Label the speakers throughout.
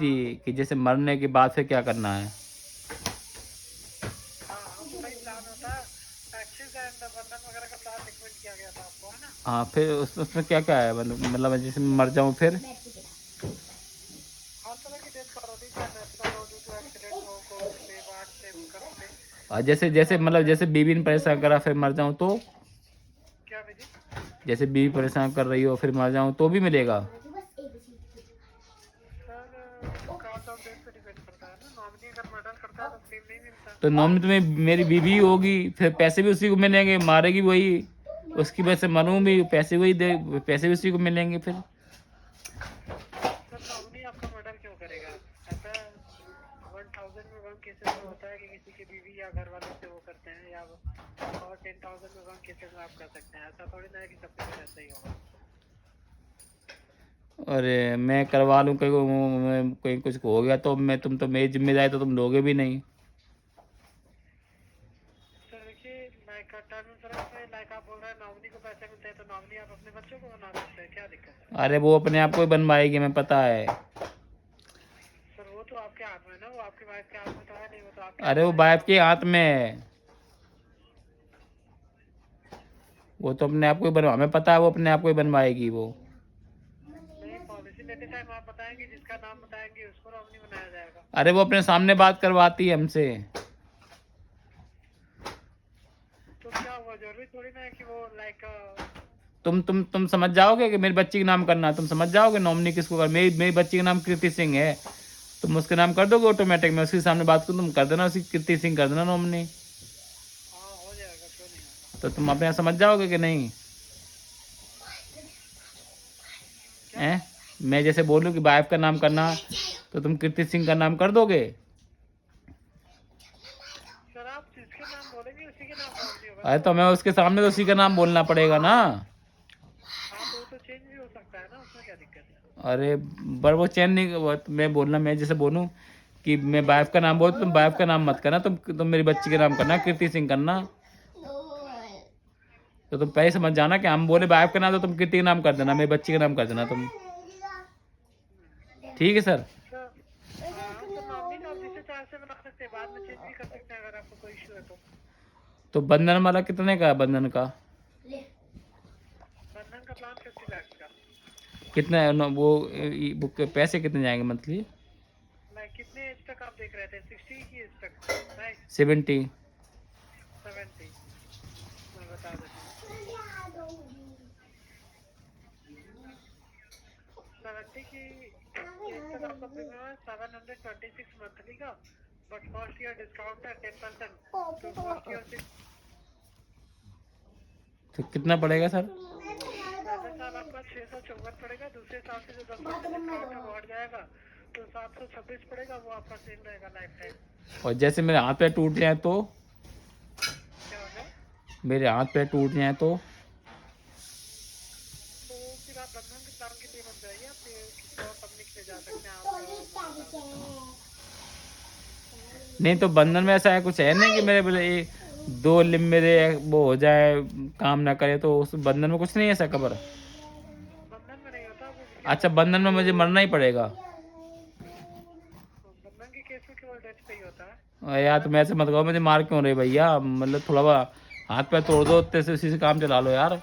Speaker 1: कि जैसे मरने के बाद फिर क्या करना है?
Speaker 2: हाँ हाँ, तो वही प्लान होता है। एक्सिस एंड बंधन वगैरह का प्लान रिकमेंड किया गया था आपको, है ना?
Speaker 1: हाँ, फिर उसमें क्या-क्या है? मतलब जैसे मैं मर जाऊँ फिर?
Speaker 2: हर तरह की डेथ कवर होती है, चाहे नेचुरल हो, ड्यू टू एक्सीडेंट हो, कोर्ट से, बाढ़ से, भूकंप से।
Speaker 1: जैसे जैसे मतलब जैसे बीवी ने परेशान करा फिर मर जाऊँ तो?
Speaker 2: क्या विधि?
Speaker 1: जैसे बीवी परेशान कर रही हो फिर मर जाऊँ तो भी मिलेगा?
Speaker 2: सर वो कास्ट ऑफ डेथ पे डिपेंड करता है ना। नॉमिनी अगर मर्डर करता है तो क्लेम नहीं मिलता।
Speaker 1: तो नॉमिनी तो मेरी बीवी होगी, फिर पैसे भी उसी को मिलेंगे, मारेगी वही, उसकी वजह से मरूँ भी, पैसे भी उसी को मिलेंगे फिर।
Speaker 2: सर नॉमिनी आपका मर्डर क्यों करेगा? ऐसा 1000 में 1 केसेस में होता है कि किसी की बीवी या घर वाले से वो करते हैं, या और 10,000 में 1 केसेस में आप कर सकते हैं। ऐसा थोड़ी ना है कि सबके साथ ऐसा ही होगा।
Speaker 1: अरे मैं करवा लूँ, कहीं कुछ हो गया तो तुम तो मेरी जिम्मेदारी तो तुम लोगे भी नहीं।
Speaker 2: सर देखिए, लाइक टर्म इंश्योरेंस में लाइक आप बोल रहे हैं नॉमिनी को पैसे मिलते हैं, तो नॉमिनी आप अपने बच्चों को बना सकते हैं, क्या दिक्कत है?
Speaker 1: अरे वो अपने आप को ही बनवाएगी, हमें पता है।
Speaker 2: सर वो तो आपके हाथ में है ना, वो आपकी वाइफ के हाथ में तो है नहीं, वो तो आपके
Speaker 1: अरे
Speaker 2: हाथ
Speaker 1: वो
Speaker 2: में है कि
Speaker 1: वाइफ के
Speaker 2: नॉमिनी
Speaker 1: हाथ
Speaker 2: को।
Speaker 1: में है, वो तो अपने आप को ही बनवा, हमें पता है वो अपने आप को ही बनवाएगी वो।
Speaker 2: नहीं, पॉलिसी लेते टाइम आप बताएंगे, जिसका नाम बताएंगे उसको नॉमिनी बनाया जाएगा।
Speaker 1: अरे वो अपने सामने बात करवाती है हमसे।
Speaker 2: तो क्या हुआ, जरूरी थोड़ी ना है कि वो लाइक।
Speaker 1: तुम समझ जाओगे कि मेरी बच्ची के नाम करना, तुम समझ जाओगे नॉमिनी किसको कर, मेरी बच्ची का नाम कृति सिंह है, तुम उसके नाम कर दोगे ऑटोमेटिक, मैं उसके सामने बात करूँ, तुम कर देना उसी कृति सिंह कर देना नॉमिनी।
Speaker 2: हाँ हो जाएगा, क्यों नहीं होगा।
Speaker 1: तो तुम अपने आप समझ जाओगे कि नहीं?
Speaker 2: क्या?
Speaker 1: हैं? मैं जैसे बोलूँ कि वाइफ का नाम करना, तो तुम कृति सिंह का नाम कर दोगे?
Speaker 2: सर आप जिसके नाम बोलेंगे उसी के नाम नॉमिनी होगा ना
Speaker 1: अरे तो
Speaker 2: वो।
Speaker 1: मैं उसके सामने तो उसी का नाम बोलना पड़ेगा ना।
Speaker 2: हाँ तो वो तो चेंज भी हो सकता है ना, उसमें क्या दिक्कत है?
Speaker 1: अरे पर वो चैन नहीं, मैं बोलना, मैं जैसे बोलूँ कि मैं वाइफ का नाम बोल, तुम वाइफ का नाम मत करना, तुम मेरी बच्ची का नाम करना, कृति सिंह करना। तो तुम पहले समझ जाना कि हम बोले वाइफ का नाम, तो तुम कृति का नाम कर देना, मेरी बच्ची का नाम कर देना तुम। ठीक है सर?
Speaker 2: सर हाँ, तो नॉमिनी तो आप जिसे चाहे से बना सकते हैं, बाद में चेंज भी कर सकते हैं अगर आपको कोई इशू है तो।
Speaker 1: तो बंधन वाला कितने का है बंधन का?
Speaker 2: बंधन का प्लान 50 लाख का।
Speaker 1: कितना है वो पैसे कितने जाएंगे मंथली?
Speaker 2: लाइक कितने एज तक आप देख रहे थे, 60 की एज तक? लाइक
Speaker 1: 70।
Speaker 2: 70। मैं बता देता हूँ। 70 की एज तक आपका प्रीमियम है 726 मंथली का। बट फर्स्ट ईयर डिस्काउंट है 10%। तो फर्स्ट ईयर से
Speaker 1: तो कितना पड़ेगा सर?
Speaker 2: पहले साल आपका 654 पड़ेगा, दूसरे साल से जो 10% डिस्काउंट है वो हट जाएगा, तो 726 पड़ेगा, वो आपका सेम रहेगा लाइफ टाइम।
Speaker 1: और जैसे मेरे हाथ पैर टूट जाए तो?
Speaker 2: क्या हो जाए?
Speaker 1: मेरे हाथ पैर टूट जाए तो?
Speaker 2: तो फिर आप बंधन के प्लान के लिए मत जाइए, आप किसी और कंपनी के लिए जा सकते हैं, आप मैं बता देता हूँ।
Speaker 1: नहीं तो बंधन में ऐसा है कुछ है नहीं कि मेरे बोले दो लिम मेरे वो हो जाए, काम ना करे, तो उस बंधन में कुछ नहीं है ऐसा खबर?
Speaker 2: बंधन में नहीं होता, वो क्या
Speaker 1: अच्छा,
Speaker 2: बोलते
Speaker 1: बंधन में
Speaker 2: हैं,
Speaker 1: मुझे मरना ही पड़ेगा?
Speaker 2: बंधन के केस में केवल डेथ पे ही होता है।
Speaker 1: अरे यार तुम ऐसे मत कहो, मुझे मार क्यों रहे भैया, मतलब थोड़ा हाथ पैर तोड़ दो, उतने से उसी से काम चला लो यार।
Speaker 2: तो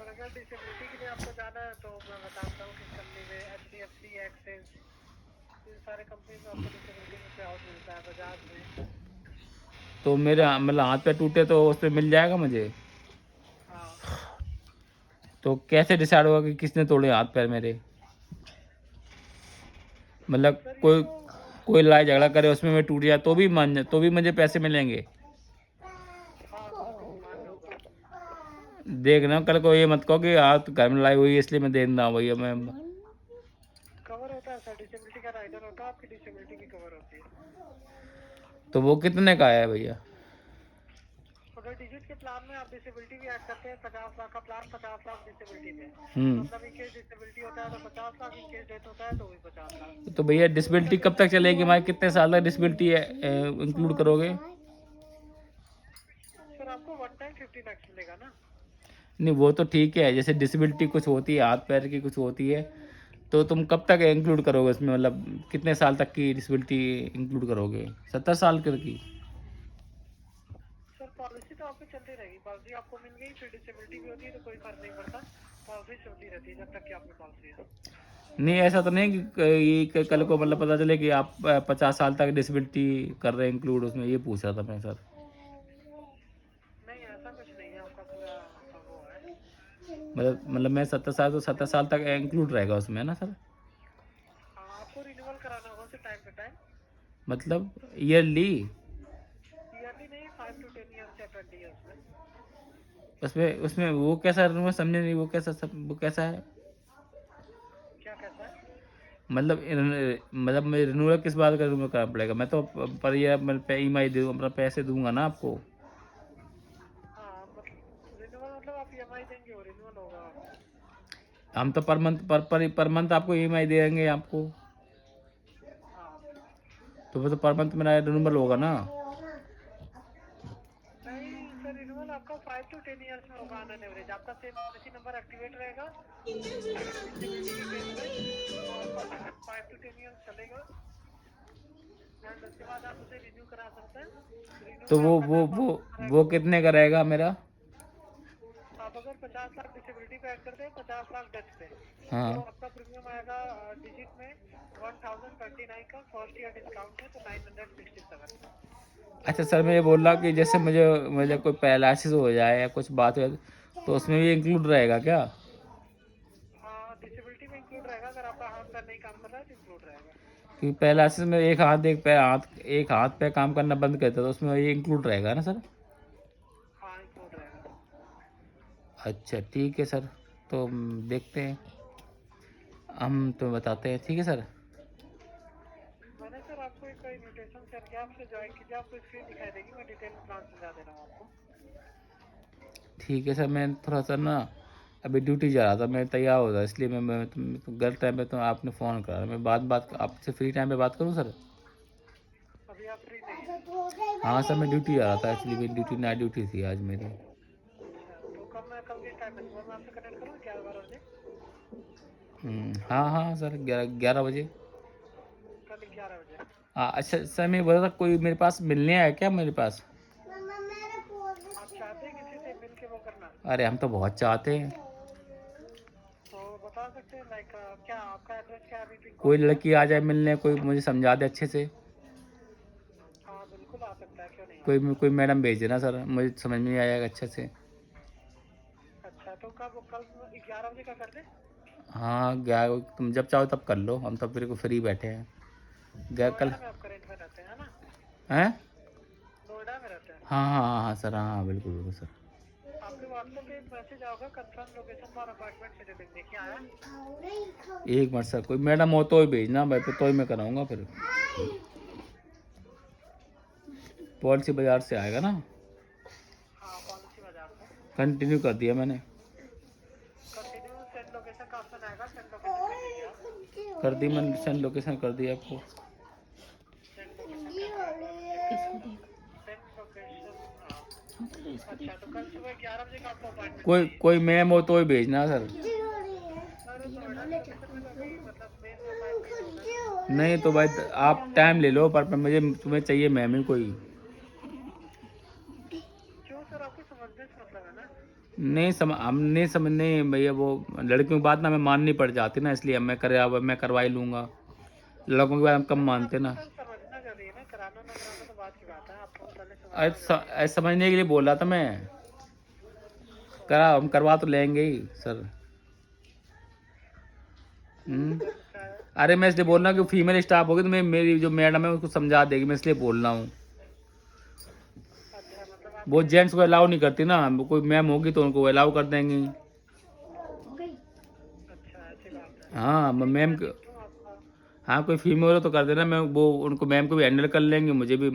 Speaker 2: अगर डिसेबिलिटी के लिए आपको जाना है तो मैं बताता हूँ किस कंपनी में, HDFC, एक्सिस, इन सारे कंपनी में आपको डिसेबिलिटी में पे आउट मिलता है, बजाज में।
Speaker 1: तो मेरे मतलब हाथ पैर टूटे तो उसमें मिल जाएगा मुझे?
Speaker 2: हाँ
Speaker 1: तो कैसे डिसाइड होगा कि किसने तोड़े हाथ पैर मेरे? मतलब
Speaker 2: सर ये
Speaker 1: कोई
Speaker 2: तो।
Speaker 1: कोई लड़ाई झगड़ा करे उसमें मैं टूट जाए तो भी तो भी मुझे पैसे मिलेंगे?
Speaker 2: हाँ बिल्कुल, मान लो होगा।
Speaker 1: देखना कल को ये मत कहो कि हाथ घर में लाई हुई है इसलिए मैं दे रहा हूँ भैया मैं।
Speaker 2: कवर होता है सर, डिसेबिलिटी का राइडर होता है, आपकी डिसेबिलिटी की कवर होती है।
Speaker 1: तो वो कितने का है भैया?
Speaker 2: अगर डिजिट के प्लान में आप डिसेबिलिटी भी ऐड करते हैं, 50 लाख का प्लान, 50 लाख डिसेबिलिटी में।
Speaker 1: हम्म।
Speaker 2: मतलब इन केस डिसेबिलिटी होता है तो 50 लाख, इन केस डेथ होता है तो वही 50 लाख।
Speaker 1: तो भैया डिसेबिलिटी कब तक चलेगी हमारी, कितने साल तक डिसेबिलिटी इंक्लूड करोगे?
Speaker 2: सर आपको 1 टाइम 50 लाख मिलेगा ना।
Speaker 1: नहीं वो तो ठीक है, जैसे डिसेबिलिटी कुछ होती है हाथ पैर की कुछ होती है, तो तुम कब तक इंक्लूड करोगे इसमें, मतलब कितने साल तक की डिसेबिलिटी इंक्लूड करोगे? 70 साल की?
Speaker 2: सर पॉलिसी तो आपको चलती रहेगी, पॉलिसी आपको मिल गई फिर डिसेबिलिटी भी होती है तो कोई फर्क नहीं पड़ता, पॉलिसी चलती रहती है जब तक कि आपकी पॉलिसी है।
Speaker 1: नहीं, ऐसा तो नहीं कि कल को मतलब पता चले कि आप 50 साल तक डिसेबिलिटी कर रहे हैं इंक्लूड उसमें, ये पूछ रहा था मैं सर।
Speaker 2: नहीं ऐसा कुछ नहीं है, आपका पूरा आपका वो है।
Speaker 1: मतलब मैं 70 साल तक इंक्लूड रहेगा उसमें, है ना सर?
Speaker 2: हाँ आपको रिन्यूअल कराना होगा उसे टाइम पे टाइम,
Speaker 1: मतलब ईयरली?
Speaker 2: ईयरली नहीं, 5 to 10 ईयर्स या 20 ईयर्स में।
Speaker 1: उसमें उसमें वो कैसा, मैं समझे नहीं, वो कैसा है?
Speaker 2: क्या कैसा है?
Speaker 1: मतलब मैं रिन्यूअल किस बात का रिन्यूअल करना पड़ेगा? मैं तो पर ईयर मैं EMI दूँ, अपना पैसे दूंगा ना आपको।
Speaker 2: हाँ मतलब रिन्यूअल मतलब आप EMI देंगे वो रिन्यूअल होगा आपका।
Speaker 1: हम तो पर मंथ आपको EMI देंगे आपको,
Speaker 2: हाँ
Speaker 1: तो वो तो पर मंथ मेरा रिन्यूअल होगा ना?
Speaker 2: नहीं सर, रिन्यूअल आपका 5 to 10 ईयर्स में होगा ऑन एन एवरेज, आपका सेम पॉलिसी नंबर एक्टिवेट रहेगा डिसेबिलिटी के केस में, तो आपका 5 to 10 ईयर्स चलेगा एंड उसके बाद आप उसे रिन्यू करा सकते हैं। रिन्यू
Speaker 1: तो
Speaker 2: में आपका नया पॉलिसी रहेगा।
Speaker 1: वो कितने का रहेगा मेरा?
Speaker 2: आप अगर 50 लाख डिसेबिलिटी पे ऐड करते हैं, 50 लाख डेथ पे, तो
Speaker 1: हाँ।
Speaker 2: आपका प्रीमियम आएगा डिजिट में 1029 का, फर्स्ट ईयर डिस्काउंट है तो 967।
Speaker 1: अच्छा सर, मैं ये बोल रहा कि जैसे मुझे मुझे कोई पैरालिसिस हो जाए या कुछ बात हो, तो उसमें भी इंक्लूड रहेगा क्या?
Speaker 2: हाँ डिसेबिलिटी में इंक्लूड रहेगा, अगर आपका हाथ पैर नहीं काम कर रहा है तो इंक्लूड रहेगा।
Speaker 1: क्योंकि पैरालिसिस में एक हाथ पे काम करना बंद करता है, तो उसमें ये इंक्लूड रहेगा ना सर?
Speaker 2: हाँ इंक्लूड रहेगा।
Speaker 1: अच्छा ठीक है सर, तो देखते हैं, हम तो बताते हैं, ठीक है सर।
Speaker 2: मैंने सर आपको एक इन्विटेशन शेयर किया, आपसे ज्वाइन कीजिए, आपको स्क्रीन दिखाई देगी, मैं डिटेल में प्लान समझा दे रहा हूँ आपको।
Speaker 1: ठीक है सर, मैं थोड़ा सा ना अभी ड्यूटी जा रहा था, मैं तैयार हो रहा, इसलिए तो गलत टाइम पे तो आपने फ़ोन करा, मैं बात आपसे फ्री टाइम पे बात करूँ सर?
Speaker 2: अभी आप फ्री नहीं है?
Speaker 1: हाँ सर, मैं ड्यूटी जा रहा था एक्चुअली, मेरी ड्यूटी नाइट ड्यूटी थी आज मेरी।
Speaker 2: अच्छा तो कल किस टाइम पे, सुबह में आपसे कनेक्ट करूँ 11-12 बजे?
Speaker 1: हाँ हाँ सर, 11 बजे।
Speaker 2: कल 11 बजे।
Speaker 1: अच्छा सर, मैं बोल रहा था कोई मेरे पास मिलने आया क्या मेरे पास?
Speaker 2: आप चाहते हैं किसी से मिल के वो करना,
Speaker 1: अरे हम तो बहुत चाहते हैं,
Speaker 2: तो बता सकते हैं लाइक क्या आपका एड्रेस क्या है अभी पिन
Speaker 1: कोई
Speaker 2: कोड क्या है?
Speaker 1: लड़की आ जाए मिलने, कोई मुझे समझा दे अच्छे से,
Speaker 2: हाँ बिल्कुल आ सकता है, क्यों नहीं आ
Speaker 1: कोई
Speaker 2: सकता।
Speaker 1: कोई मैडम भेज देना सर, मुझे समझ में नहीं आएगा अच्छे से।
Speaker 2: अच्छा तो कब, कल 11 बजे का कर दे?
Speaker 1: हाँ, क्या तुम जब चाहो तब कर लो, हम तो फिर को फ्री बैठे हैं। गया कल
Speaker 2: नोएडा में आप करेंट में रहते हैं ना?
Speaker 1: हैं?
Speaker 2: नोएडा में रहते हैं?
Speaker 1: हाँ हाँ हाँ हाँ सर, हाँ हाँ बिल्कुल बिल्कुल सर।
Speaker 2: आपके व्हाट्सएप पे एक मैसेज आएगा confirm location for appointment scheduling, देखिए आया?
Speaker 1: एक मिनट सर, कोई मैडम हो तो ही भेजना भाई, तो ही मैं कराऊंगा फिर। पॉलिसी बाजार से आएगा ना?
Speaker 2: हाँ पॉलिसी बाजार से।
Speaker 1: कंटिन्यू कर दिया मैंने,
Speaker 2: कंटिन्यू सेंड लोकेशन का ऑप्शन आएगा, सेंड लोकेशन कर दीजिए आप।
Speaker 1: कर दी मैंने, सेंड लोकेशन कर दिया आपको।
Speaker 2: सेंड लोकेशन कैसा आता है? सेंड लोकेशन, हाँ। अच्छा तो कल सुबह 11 बजे का आपको अपॉइंटमेंट चाहिए?
Speaker 1: कोई मैम हो तो ही भेजना सर।
Speaker 2: सर नोएडा के लोकेशन में तो अभी मतलब मेन अपॉइंटमेंट होगा ना।
Speaker 1: नहीं तो भाई आप टाइम ले लो, पर मुझे तुम्हें चाहिए मैम ही कोई।
Speaker 2: क्यों सर, आपको समझने से मतलब है ना?
Speaker 1: हम नहीं समझ, नहीं भैया, वो लड़कियों की बात ना मैं माननी पड़ जाती ना, इसलिए मैं करवा ही लूँगा, लड़कों की बात हम कम
Speaker 2: नहीं
Speaker 1: मानते
Speaker 2: आपको
Speaker 1: ना।
Speaker 2: सर समझना जरूरी है ना, कराना ना कराना तो बात की बात है, आपको पहले
Speaker 1: अरे
Speaker 2: समझना जरूरी है।
Speaker 1: समझने के लिए बोल रहा था मैं, हम करवा तो लेंगे ही सर।
Speaker 2: अच्छा
Speaker 1: अरे मैं इसलिए बोल रहा हूँ कि फीमेल स्टाफ होगी तो मेरी जो मैडम है उसको समझा देगी, मैं इसलिए बोल रहा हूँ।
Speaker 2: अच्छा मतलब
Speaker 1: वो
Speaker 2: आपके
Speaker 1: जेंट्स को अलाउ नहीं करती ना, कोई मैम होगी तो उनको अलाउ कर देंगी।
Speaker 2: अच्छा ऐसी बात है।
Speaker 1: हाँ
Speaker 2: ठीक है
Speaker 1: मैम
Speaker 2: मैं देखता हूँ आपका।
Speaker 1: हाँ कोई फीमेल हो तो कर देना, मैं वो उनको मैम को भी हैंडल कर लेंगे, मुझे भी